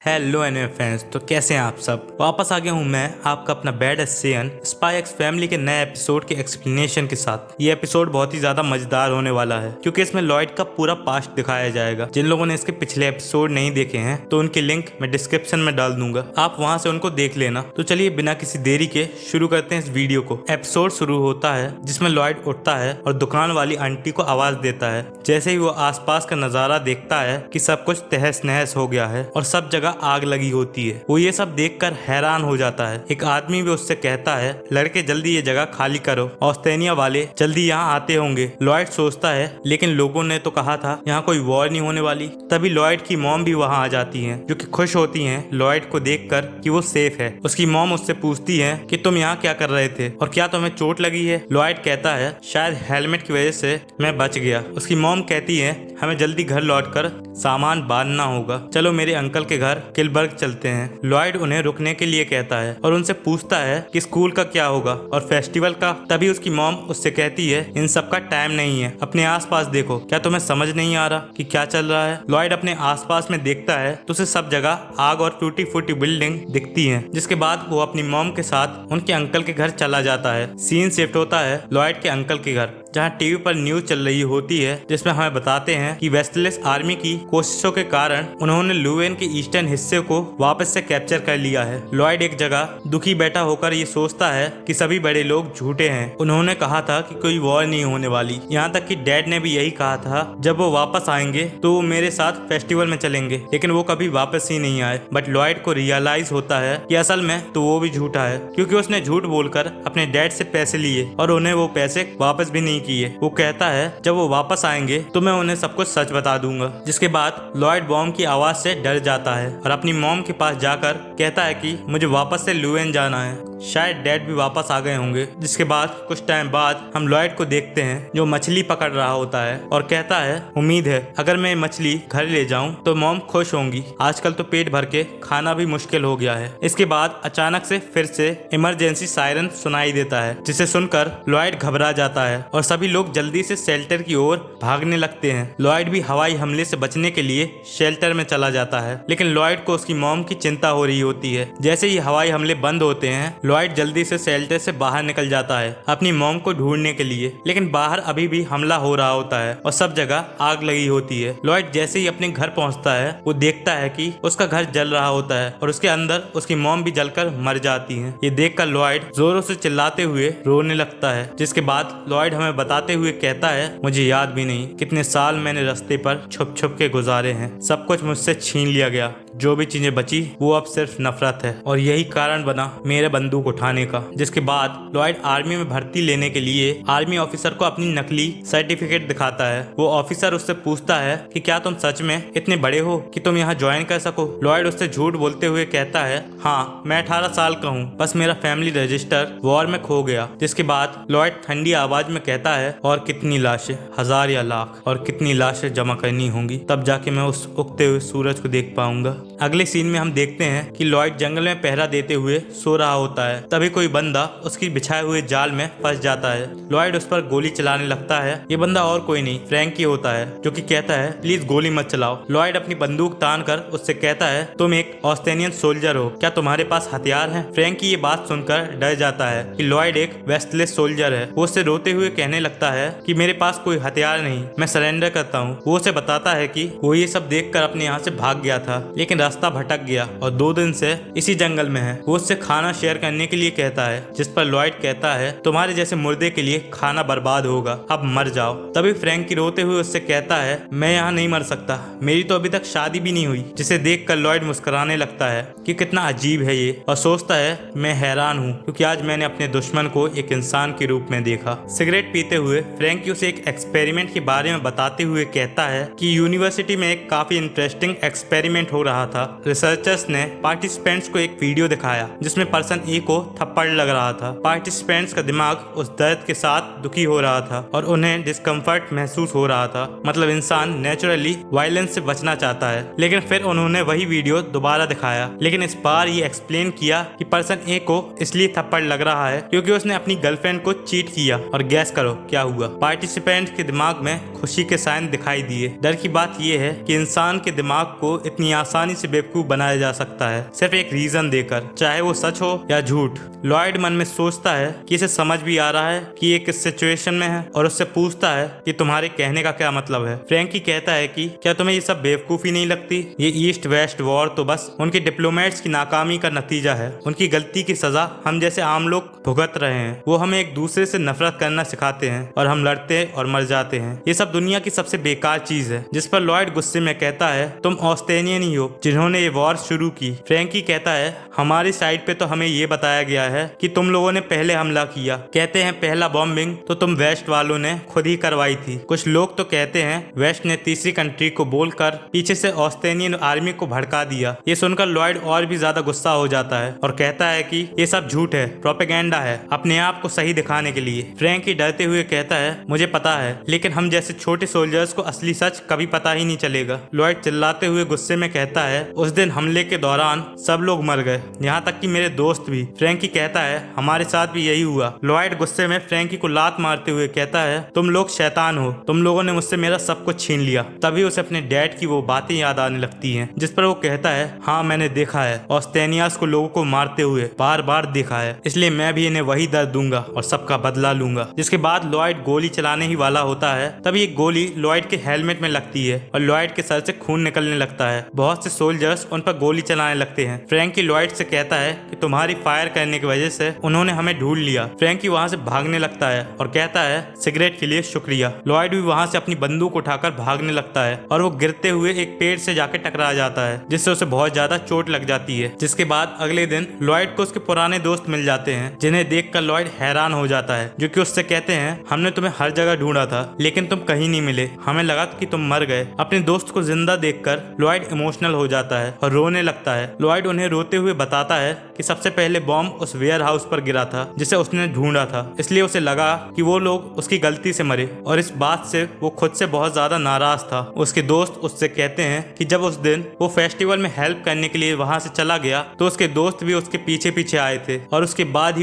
Hello anime fans. तो कैसे हैं आप सब। वापस आ गया हूं मैं आपका अपना bad Asian spy x family के नए एपिसोड के एक्सप्लेनेशन के साथ। ये एपिसोड बहुत ही ज्यादा मजेदार होने वाला है क्योंकि इसमें लॉयड का पूरा पास्ट दिखाया जाएगा। जिन लोगों ने इसके पिछले एपिसोड नहीं देखे हैं तो उनकी लिंक मैं डिस्क्रिप्शन में डाल दूंगा, आप वहां से उनको देख लेना। तो चलिए बिना किसी देरी के शुरू करते हैं इस वीडियो को। एपिसोड शुरू होता है जिसमें लॉयड उठता है और दुकान वाली आंटी को आवाज देता है। जैसे ही वो आसपास का नजारा देखता है कि सब कुछ तहस नहस हो गया है और सब जगह आग लगी होती है, वो ये सब देखकर हैरान हो जाता है। एक आदमी भी उससे कहता है, लड़के जल्दी ये जगह खाली करो, ऑस्ट्रेलिया वाले जल्दी यहाँ आते होंगे। लॉयड सोचता है लेकिन लोगों ने तो कहा था यहाँ कोई वॉर नहीं होने वाली। तभी लॉयड की मॉम भी वहाँ आ जाती है जो कि खुश होती है लॉयड को देखकर कि वो सेफ है। उसकी मॉम उससे पूछती है कि तुम यहाँ क्या कर रहे थे और क्या तुम्हें चोट लगी है। लॉयड कहता है शायद हेलमेट की वजह से मैं बच गया। उसकी मॉम कहती है हमें जल्दी घर लौटकर सामान बांधना होगा, चलो मेरे अंकल के घर किलबर्ग चलते हैं। लॉयड उन्हें रुकने के लिए कहता है और उनसे पूछता है कि स्कूल का क्या होगा और फेस्टिवल का। तभी उसकी मॉम उससे कहती है इन सब का टाइम नहीं है, अपने आसपास देखो, क्या तुम्हें समझ नहीं आ रहा कि क्या चल रहा है। लॉयड अपने आसपास में देखता है तो उसे सब जगह आग और टूटी फूटी बिल्डिंग दिखती है। जिसके बाद वो अपनी मॉम के साथ उनके अंकल के घर चला जाता है। सीन शिफ्ट होता है लॉयड के अंकल के घर, जहाँ टीवी पर न्यूज चल रही होती है जिसमें हमें बताते हैं कि वेस्टलेस आर्मी की कोशिशों के कारण उन्होंने लुवेन के ईस्टर्न हिस्से को वापस से कैप्चर कर लिया है। लॉयड एक जगह दुखी बैठा होकर ये सोचता है कि सभी बड़े लोग झूठे हैं, उन्होंने कहा था कि कोई वॉर नहीं होने वाली। यहाँ तक कि डैड ने भी यही कहा था जब वो वापस आएंगे तो वो मेरे साथ फेस्टिवल में चलेंगे, लेकिन वो कभी वापस ही नहीं आए। बट लॉयड को रियलाइज होता है कि असल में तो वो भी झूठा है क्योंकि उसने झूठ बोलकर अपने डैड से पैसे लिए और उन्हें वो पैसे वापस भी नहीं किए। वो कहता है जब वो वापस आएंगे तो मैं उन्हें सब कुछ सच बता दूंगा। जिसके बाद लॉयड बॉम्ब की आवाज से डर जाता है और अपनी मॉम के पास जाकर कहता है कि मुझे वापस से लुवेन जाना है, शायद डैड भी वापस आ गए होंगे। जिसके बाद कुछ टाइम बाद हम लॉयड को देखते हैं जो मछली पकड़ रहा होता है और कहता है उम्मीद है अगर मैं मछली घर ले जाऊं तो मॉम खुश होंगी, आजकल तो पेट भर के खाना भी मुश्किल हो गया है। इसके बाद अचानक से फिर से इमरजेंसी सायरन सुनाई देता है जिसे सुनकर लॉयड घबरा जाता है और सभी लोग जल्दी से शेल्टर की ओर भागने लगते हैं। लॉयड भी हवाई हमले से बचने के लिए शेल्टर में चला जाता है, लेकिन लॉयड को उसकी मॉम की चिंता हो रही होती है। जैसे ही हवाई हमले बंद होते हैं लॉयड जल्दी से शेल्टर से बाहर निकल जाता है अपनी मॉम को ढूंढने के लिए, लेकिन बाहर अभी भी हमला हो रहा होता है और सब जगह आग लगी होती है। लॉयड जैसे ही अपने घर पहुंचता है वो देखता है कि उसका घर जल रहा होता है और उसके अंदर उसकी मॉम भी जलकर मर जाती है। ये देखकर लॉयड जोरों से चिल्लाते हुए रोने लगता है। जिसके बाद लॉयड हमें बताते हुए कहता है मुझे याद भी नहीं कितने साल मैंने रास्ते पर छुप छुप के गुजारे हैं, सब कुछ मुझसे छीन लिया गया, जो भी चीजें बची वो अब सिर्फ नफरत है और यही कारण बना मेरे बंदूक उठाने का। जिसके बाद लॉयड आर्मी में भर्ती लेने के लिए आर्मी ऑफिसर को अपनी नकली सर्टिफिकेट दिखाता है। वो ऑफिसर उससे पूछता है कि क्या तुम सच में इतने बड़े हो कि तुम यहाँ ज्वाइन कर सको। लॉयड उससे झूठ बोलते हुए कहता है हाँ मैं 18 साल का हूँ, बस मेरा फैमिली रजिस्टर वॉर में खो गया। जिसके बाद लॉयड ठंडी आवाज में कहता है और कितनी लाशें, 1000 या लाख, और कितनी लाशें जमा करनी होंगी तब जाके मैं उस उगते हुए सूरज को देख पाऊंगा। अगले सीन में हम देखते हैं कि लॉयड जंगल में पहरा देते हुए सो रहा होता है। तभी कोई बंदा उसकी बिछाए हुए जाल में फंस जाता है। लॉयड उस पर गोली चलाने लगता है। ये बंदा और कोई नहीं फ्रैंकी होता है जो कि कहता है प्लीज गोली मत चलाओ। लॉयड अपनी बंदूक तान कर उससे कहता है तुम एक ऑस्ट्रेलियन सोल्जर हो, क्या तुम्हारे पास हथियार हैं? फ्रैंकी ये बात सुनकर डर जाता है कि लॉयड एक वेस्टलेस सोल्जर है। वो उससे रोते हुए कहने लगता है कि मेरे पास कोई हथियार नहीं, मैं सरेंडर करता हूँ। वो उसे बताता है कि वो ये सब देखकर अपने यहाँ से भाग गया था लेकिन रास्ता भटक गया और 2 दिन से इसी जंगल में है। वो उससे खाना शेयर करने के लिए कहता है जिस पर लॉयड कहता है तुम्हारे जैसे मुर्दे के लिए खाना बर्बाद होगा, अब मर जाओ। तभी फ्रैंकी रोते हुए उससे कहता है मैं यहाँ नहीं मर सकता, मेरी तो अभी तक शादी भी नहीं हुई। जिसे देखकर लॉयड मुस्कुराने लगता है कि कितना अजीब है ये और सोचता है मैं हैरान हूँ क्योंकि आज मैंने अपने दुश्मन को एक इंसान के रूप में देखा। सिगरेट पीते हुए फ्रैंकी उसे एक एक्सपेरिमेंट के बारे में बताते हुए कहता है कि यूनिवर्सिटी में एक काफी इंटरेस्टिंग एक्सपेरिमेंट हो रहा था। रिसर्चर्स ने पार्टिसिपेंट्स को एक वीडियो दिखाया जिसमें पर्सन ए को थप्पड़ लग रहा था। पार्टिसिपेंट्स का दिमाग उस दर्द के साथ दुखी हो रहा था और उन्हें डिस्कम्फर्ट महसूस हो रहा था। मतलब इंसान नेचुरली वायलेंस से बचना चाहता है। लेकिन फिर उन्होंने वही वीडियो दोबारा दिखाया, लेकिन इस बार ये एक्सप्लेन किया कि पर्सन ए को इसलिए थप्पड़ लग रहा है क्योंकि उसने अपनी गर्लफ्रेंड को चीट किया। और गैस करो क्या हुआ, पार्टिसिपेंट के दिमाग में खुशी के साइन दिखाई दिए। डर की बात यह है कि इंसान के दिमाग को इतनी आसानी से बेवकूफ बनाया जा सकता है सिर्फ एक रीजन देकर, चाहे वो सच हो या झूठ। लॉयड मन में सोचता है कि इसे समझ भी आ रहा है कि ये किस सिचुएशन में है और उससे पूछता है कि तुम्हारे कहने का क्या मतलब है। फ्रैंकी कहता है कि क्या तुम्हें ये सब बेवकूफी नहीं लगती? ये ईस्ट वेस्ट वॉर तो बस उनके डिप्लोमेट्स की नाकामी का नतीजा है। उनकी गलती की सजा हम जैसे आम लोग भुगत रहे हैं। वो हमें एक दूसरे से नफरत करना सिखाते हैं और हम लड़ते और मर जाते हैं। ये सब दुनिया की सबसे बेकार चीज है। जिस पर लॉयड गुस्से में कहता है तुम ऑस्ट्रेलियन ही हो जिन्होंने ये वॉर शुरू की। फ्रैंकी कहता है हमारी साइड पे तो हमें ये बताया गया है कि तुम लोगों ने पहले हमला किया। कहते हैं पहला बॉम्बिंग तो तुम वेस्ट वालों ने खुद ही करवाई थी। कुछ लोग तो कहते हैं वेस्ट ने तीसरी कंट्री को बोलकर पीछे से ऑस्ट्रेलियन आर्मी को भड़का दिया। ये सुनकर लॉयड और भी ज्यादा गुस्सा हो जाता है और कहता है कि ये सब झूठ है, प्रोपेगेंडा है, अपने आप को सही दिखाने के लिए। फ्रैंकी डरते हुए कहता है मुझे पता है, लेकिन हम जैसे छोटे सोल्जर्स को असली सच कभी पता ही नहीं चलेगा। लॉयड चिल्लाते हुए गुस्से में कहता है उस दिन हमले के दौरान सब लोग मर गए, यहाँ तक कि मेरे दोस्त भी। फ्रैंकी कहता है हमारे साथ भी यही हुआ। लॉयड गुस्से में फ्रैंकी को लात मारते हुए कहता है तुम लोग शैतान हो, तुम लोगों ने मुझसे मेरा सब कुछ छीन लिया। तभी उसे अपने डैड की वो बातें याद आने लगती हैं, जिस पर वो कहता है हाँ मैंने देखा है, ऑस्ट्रेनियास को लोगों को मारते हुए बार बार देखा है, इसलिए मैं भी इन्हें वही दर्द दूंगा और सबका बदला लूंगा। जिसके बाद लॉयड गोली चलाने ही वाला होता है, तभी एक गोली लॉयड के हेलमेट में लगती है और लॉयड के सर से खून निकलने लगता है। बहुत से सोल्जर्स उन पर गोली चलाने लगते हैं। फ्रैंकी लॉयड से कहता है कि तुम्हारी फायर करने की वजह से उन्होंने हमें ढूंढ लिया। फ्रैंकी वहां से भागने लगता है और कहता है सिगरेट के लिए शुक्रिया। लॉयड भी वहां से अपनी बंदूक उठाकर भागने लगता है और वो गिरते हुए एक पेड़ से जाके टकरा जाता है, जिससे उसे बहुत ज्यादा चोट लग जाती है। जिसके बाद अगले दिन लॉयड को उसके पुराने दोस्त मिल जाते हैं, जिन्हें देखकर लॉयड हैरान हो जाता है, जो कि उससे कहते हैं हमने तुम्हें हर जगह ढूंढा था लेकिन तुम कहीं नहीं मिले, हमें लगा कि तुम मर गए। अपने दोस्त को जिंदा देखकर लॉयड इमोशनल हो जाता है और रोने लगता है। लॉयड उन्हें रोते हुए बताता है कि सबसे पहले बॉम्ब उस वेयर हाउस पर गिरा था जिसे उसने ढूंढा था, इसलिए उसे लगा कि वो लोग उसकी गलती से मरे और इस बात से वो खुद से बहुत ज्यादा नाराज था। उसके दोस्त उससे कहते हैं कि जब उस दिन वो फेस्टिवल में हेल्प करने के लिए वहां से चला गया तो उसके दोस्त भी उसके पीछे पीछे आए थे और उसके बाद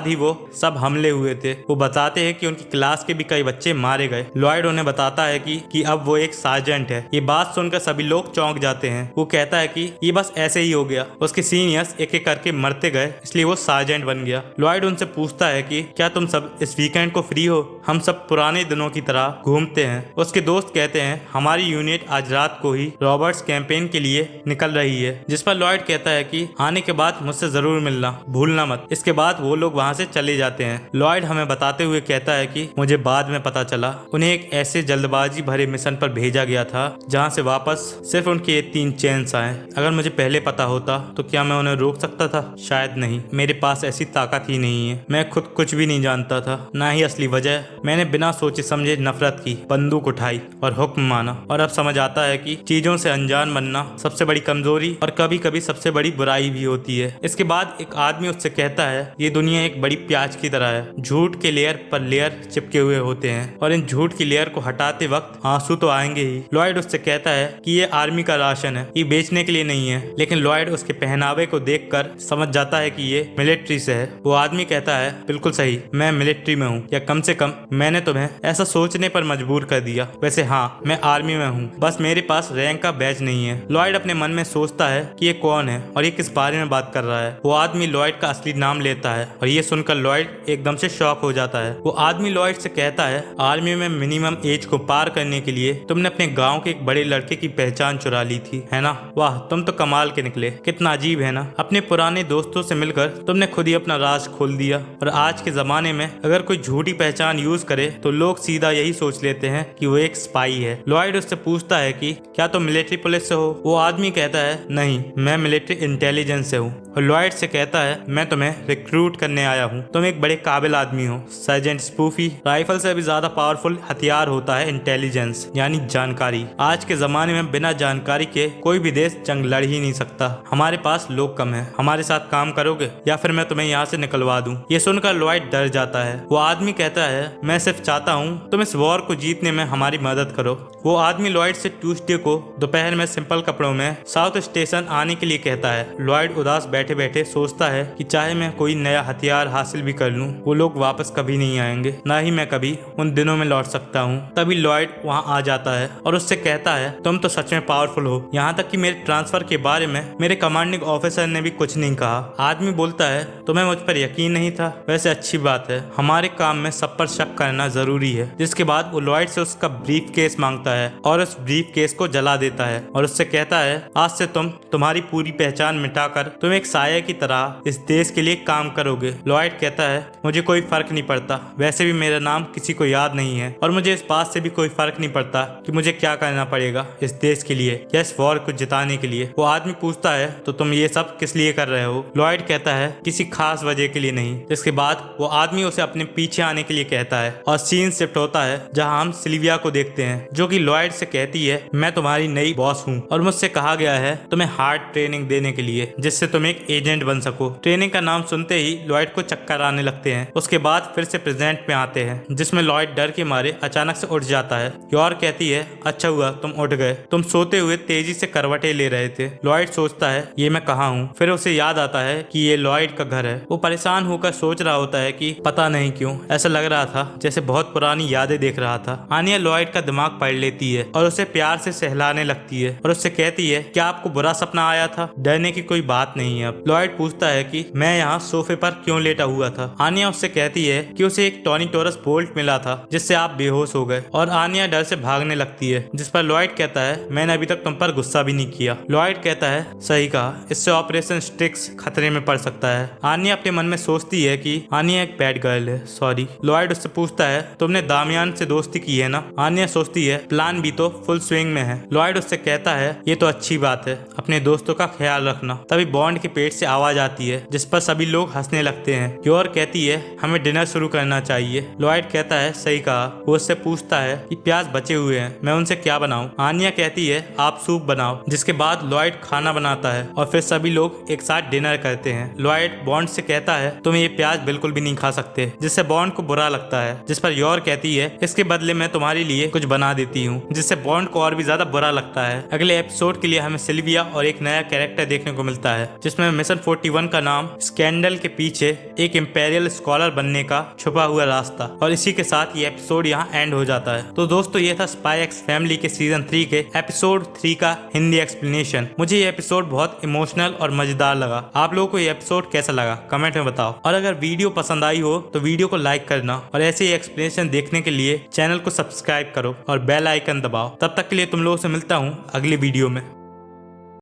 ही वो सब हमले हुए थे। वो बताते हैं कि उनकी क्लास के भी कई बच्चे मारे गए। लॉयड उन्हें बताता है कि अब वो एक सार्जेंट है। ये बात सुनकर सभी लोग चौंक जाते हैं। वो कहता है कि ये बस ऐसे ही हो गया, उसके सीनियर्स एक एक करके मरते गए इसलिए वो सार्जेंट बन गया। लॉयड उनसे पूछता है कि क्या तुम सब इस वीकेंड को फ्री हो, हम सब पुराने दिनों की तरह घूमते हैं। उसके दोस्त कहते हैं हमारी यूनिट आज रात को ही रॉबर्ट्स कैंपेन के लिए निकल रही है, जिस पर लॉयड कहता है कि आने के बाद मुझसे जरूर मिलना, भूलना मत। इसके बाद वो लोग वहां से चले जाते हैं। लॉयड हमें बताते हुए कहता है कि मुझे बाद में पता चला उन्हें एक ऐसे जल्दबाजी भरे मिशन पर भेजा गया था जहां से वापस सिर्फ उनके 3 चैंस आए। अगर मुझे पहले पता होता तो क्या मैं उन्हें रोक सकता था? शायद नहीं। मेरे पास ऐसी ताकत ही नहीं है। मैं खुद कुछ भी नहीं जानता था, ना ही असली वजह। मैंने बिना सोचे समझे नफरत की, बंदूक उठाई और हुक्म माना। और अब समझ आता है कि चीजों से अनजान बनना सबसे बड़ी कमजोरी और कभी कभी सबसे बड़ी बुराई भी होती है। इसके बाद एक आदमी उससे कहता है ये दुनिया एक बड़ी प्याज की तरह है, झूठ के लेयर पर लेयर चिपके हुए होते हैं और इन झूठ की लेयर को हटाते वक्त आंसू तो आएंगे ही। लॉयड उससे कहता है कि ये आर्मी का राशन है, ये बेचने के लिए नहीं है। लेकिन लॉयड उसके पहनावे को देखकर समझ जाता है कि ये मिलिट्री से है। वो आदमी कहता है बिल्कुल सही, मैं मिलिट्री में हूँ, या कम से कम मैंने तुम्हें ऐसा सोचने पर मजबूर कर दिया। वैसे हाँ, मैं आर्मी में हूँ, बस मेरे पास रैंक का बैज नहीं है। लॉयड अपने मन में सोचता है कि ये कौन है और ये किस बारे में बात कर रहा है। वो आदमी लॉयड का असली नाम लेता है और ये सुनकर लॉयड एकदम से शॉक हो जाता है। वो आदमी लॉयड से कहता है आर्मी में मिनिमम एज को पार करने के लिए तुमने अपने गांव के एक बड़े लड़के की पहचान चुरा ली थी, है ना? वाह, तुम तो कमाल के निकले। कितना अजीब है ना, अपने पुराने दोस्तों से मिलकर तुमने खुद ही अपना राज खोल दिया। और आज के जमाने में अगर कोई झूठी पहचान यूज करे तो लोग सीधा यही सोच लेते हैं कि वो एक स्पाई है। लॉयड उससे पूछता है कि क्या तुम मिलिट्री पुलिस से हो? वो आदमी कहता है नहीं, मैं मिलिट्री इंटेलिजेंस से हूँ। और लॉयड से कहता है मैं तुम्हें रिक्रूट करने आया हूँ, तुम एक बड़े काबिल आदमी हो। सर्जेंट स्पूफी, राइफल से भी ज्यादा पावरफुल हथियार होता है इंटेलिजेंस, यानी जानकारी। आज के जमाने में बिना जानकारी के कोई भी देश जंग लड़ ही नहीं सकता। हमारे पास लोग कम है हमारे साथ काम करोगे या फिर मैं तुम्हें यहाँ से निकलवा दूं। ये सुनकर लॉयड डर जाता है। वो आदमी कहता है, मैं सिर्फ चाहता हूँ तुम इस वॉर को जीतने में हमारी मदद करो। वो आदमी लॉयड से ट्यूसडे को दोपहर में सिंपल कपड़ों में साउथ स्टेशन आने के लिए कहता है। लॉयड उदास बैठे बैठे सोचता है कि चाहे मैं कोई नया हथियार हासिल भी कर लूं, वो लोग वापस कभी नहीं आएंगे, ना ही मैं कभी उन दिनों में लौट सकता हूँ। तभी लॉयड वहाँ आ जाता है और उससे कहता है, तुम तो सच में पावरफुल हो, यहाँ तक कि मेरे ट्रांसफर के बारे में मेरे कमांडिंग ऑफिसर ने भी कुछ नहीं कहा। आदमी बोलता है, तुम्हें मुझ पर यकीन नहीं था? वैसे अच्छी बात है, हमारे काम में सब पर शक करना जरूरी है। जिसके बाद वो लॉयड से उसका ब्रीफ केस मांगता है और उस ब्रीफ केस को जला देता है और उससे कहता है, आज से तुम्हारी पूरी पहचान मिटाकर तुम एक साया की तरह इस देश के लिए काम करोगे। लॉयड कहता है, मुझे कोई फर्क नहीं पड़ता, वैसे भी मेरा नाम किसी को याद नहीं है और मुझे इस बात से भी कोई फर्क नहीं पड़ता कि मुझे क्या करना पड़ेगा इस देश के लिए या इस वॉर को जिताने के लिए। वो आदमी पूछता है, तो तुम ये सब किस लिए कर रहे हो? लॉयड कहता है, किसी खास वजह के लिए नहीं। इसके बाद वो आदमी उसे अपने पीछे आने के लिए कहता है और सीन शिफ्ट होता है जहाँ हम सिल्विया को देखते हैं, जो कि लॉयड से कहती है, मैं तुम्हारी नई बॉस हूँ और मुझसे कहा गया है तुम्हें हार्ड ट्रेनिंग देने के लिए जिससे तुम एक एजेंट बन सको। ट्रेनिंग का नाम सुनते ही लॉयड को चक्कर आने लगते हैं। उसके बाद फिर से प्रेजेंट में आते हैं जिसमें लॉयड डर के मारे अचानक से उठ जाता है। योर कहती है, अच्छा हुआ तुम उठ गए, तुम सोते हुए तेजी से करवटें ले रहे थे। लॉयड सोचता है, ये मैं कहाँ हूँ? फिर उसे याद आता है कि ये लॉयड का घर है। वो परेशान होकर सोच रहा होता है कि पता नहीं क्यों ऐसा लग रहा था जैसे बहुत पुरानी यादें देख रहा था। आनिया लॉयड का दिमाग पढ़ लेती है और उसे प्यार से सहलाने लगती है और उससे कहती है, क्या आपको बुरा सपना आया था? डरने की कोई बात नहीं है। अब लॉयड पूछता है कि मैं यहाँ सोफे पर क्यों लेटा हुआ था? आनिया उससे कहती है कि उसे एक टॉनिटोरस बोल्ट मिला था जिससे आप बेहोश हो गए और आनिया डर से भागने लगती है। जिस पर लॉयड कहता है, मैंने अभी तक तुम पर गुस्सा भी नहीं किया। लॉयड कहता है, सही कहा, इससे ऑपरेशन स्टिक्स खतरे में पड़ सकता है। आनिया अपने मन में सोचती है कि आनिया एक बैड गर्ल है, सॉरी। लॉयड उससे पूछता है, तुमने दामियान से दोस्ती की है ना? आनिया सोचती है, प्लान भी तो फुल स्विंग में है। लॉयड उससे कहता है, ये तो अच्छी बात है, अपने दोस्तों का ख्याल रखना। तभी बॉन्ड के पेट से आवाज आती है जिस पर सभी लोग हंसने लगते हैं। योर कहती है, हमें डिनर शुरू करना चाहिए। लॉयड कहता है, सही कहा। वो उससे पूछता है कि प्याज बचे हुए हैं, मैं उनसे क्या बनाऊं? आनिया कहती है, आप सूप बनाओ। जिसके बाद लॉयड खाना बनाता है और फिर सभी लोग एक साथ डिनर करते हैं। लॉयड बॉन्ड से कहता है, तुम ये प्याज बिल्कुल भी नहीं खा सकते, जिससे बॉन्ड को बुरा लगता है। जिस पर योर कहती है, इसके बदले मैं तुम्हारे लिए कुछ बना देती हूँ, जिससे बॉन्ड को और भी ज्यादा बुरा लगता है। अगले एपिसोड के लिए हमें सिल्विया और एक नया कैरेक्टर देखने को मिलता है जिसमें मिशन 41 का नाम स्कैंडल के पीछे एक इंपेरियल स्कॉलर बनने का छुपा हुआ रास्ता। और इसी के साथ ये एपिसोड यहाँ एंड हो जाता है। तो दोस्तों, ये था स्पाई एक्स फैमिली के सीजन 3 के एपिसोड 3 का हिंदी एक्सप्लेनेशन। मुझे ये एपिसोड बहुत इमोशनल और मजेदार लगा। आप लोगों को ये एपिसोड कैसा लगा कमेंट में बताओ। और अगर वीडियो पसंद आई हो तो वीडियो को लाइक करना और ऐसे ही एक्सप्लेनेशन देखने के लिए चैनल को सब्सक्राइब करो और बेल आइकन दबाओ। तब तक के लिए तुम लोगों से मिलता हूँ अगली वीडियो में।